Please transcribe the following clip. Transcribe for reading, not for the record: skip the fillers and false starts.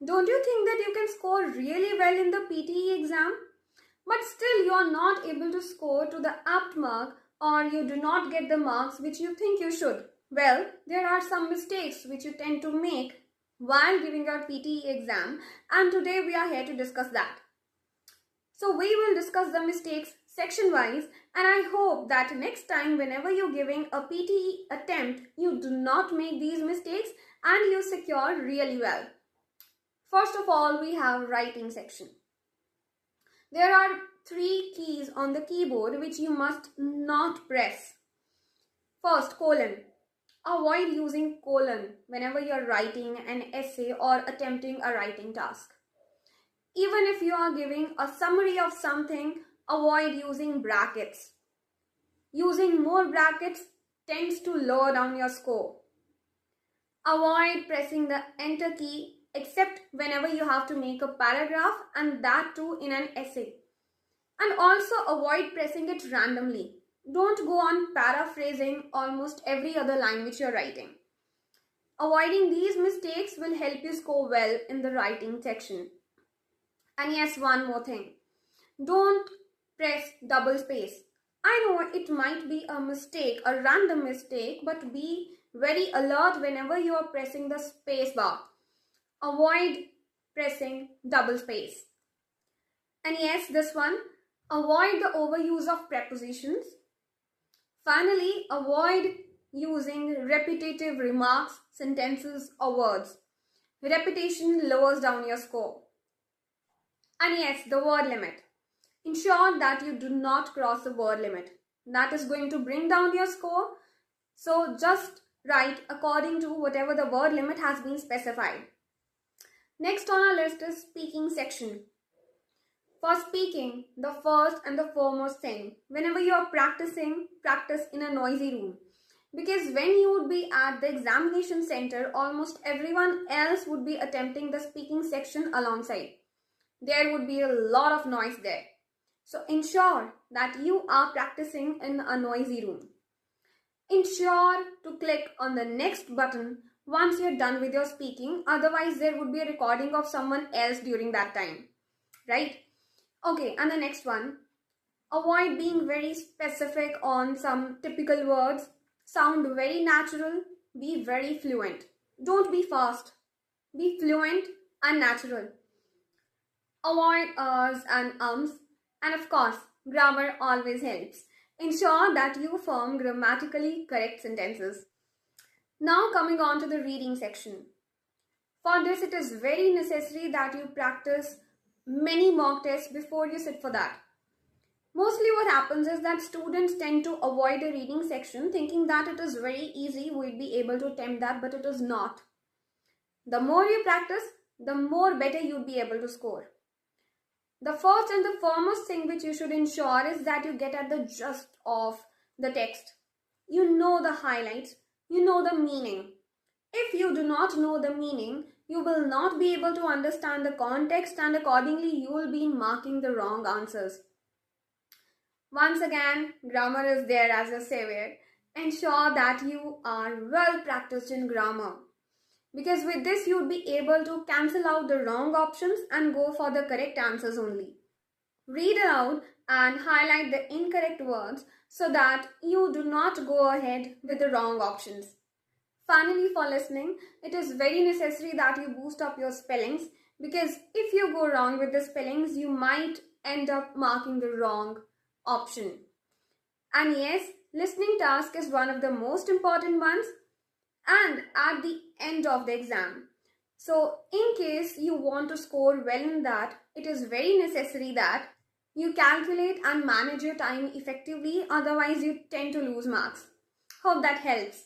Don't you think that you can score really well in the PTE exam? But still you are not able to score to the apt mark, or you do not get the marks which you think you should. Well, there are some mistakes which you tend to make while giving your PTE exam, and today we are here to discuss that. So we will discuss the mistakes section wise, and I hope that next time whenever you're giving a PTE attempt, you do not make these mistakes and you secure really well. First of all, we have writing section. There are 3 keys on the keyboard which you must not press. First, colon. Avoid using colon whenever you are writing an essay or attempting a writing task. Even if you are giving a summary of something, avoid using brackets. Using more brackets tends to lower down your score. Avoid pressing the enter key except whenever you have to make a paragraph, and that too in an essay. And also avoid pressing it randomly. Don't go on paraphrasing almost every other line which you are writing. Avoiding these mistakes will help you score well in the writing section. And yes, one more thing. Don't press double space. I know it might be a mistake, a random mistake, but be very alert whenever you are pressing the space bar. Avoid pressing double space. And yes, this one, avoid the overuse of prepositions. Finally, avoid using repetitive remarks, sentences or words. Repetition lowers down your score. And yes, the word limit. Ensure that you do not cross the word limit. That is going to bring down your score. So just write according to whatever the word limit has been specified. Next on our list is speaking section. For speaking, the first and the foremost thing, whenever you are practicing, practice in a noisy room. Because when you would be at the examination center, almost everyone else would be attempting the speaking section alongside. There would be a lot of noise there. So ensure that you are practicing in a noisy room. Ensure to click on the next button once you're done with your speaking. Otherwise, there would be a recording of someone else during that time. Right? Okay, and the next one. Avoid being very specific on some typical words. Sound very natural. Be very fluent. Don't be fast. Be fluent and natural. Avoid ers and ums. And of course, grammar always helps. Ensure that you form grammatically correct sentences. Now coming on to the reading section. For this, it is very necessary that you practice many mock tests before you sit for that. Mostly what happens is that students tend to avoid the reading section thinking that it is very easy, we'll be able to attempt that, but it is not. The more you practice, the more better you'll be able to score. The first and the foremost thing which you should ensure is that you get at the gist of the text. You know the highlights, you know the meaning. If you do not know the meaning, you will not be able to understand the context, and accordingly you will be marking the wrong answers. Once again, grammar is there as a savior. Ensure that you are well practiced in grammar. Because with this, you would be able to cancel out the wrong options and go for the correct answers only. Read aloud and highlight the incorrect words so that you do not go ahead with the wrong options. Finally, for listening, it is very necessary that you boost up your spellings, because if you go wrong with the spellings, you might end up marking the wrong option. And yes, listening task is one of the most important ones, and at the end of the exam. So in case you want to score well in that, it is very necessary that you calculate and manage your time effectively, otherwise you tend to lose marks. Hope that helps.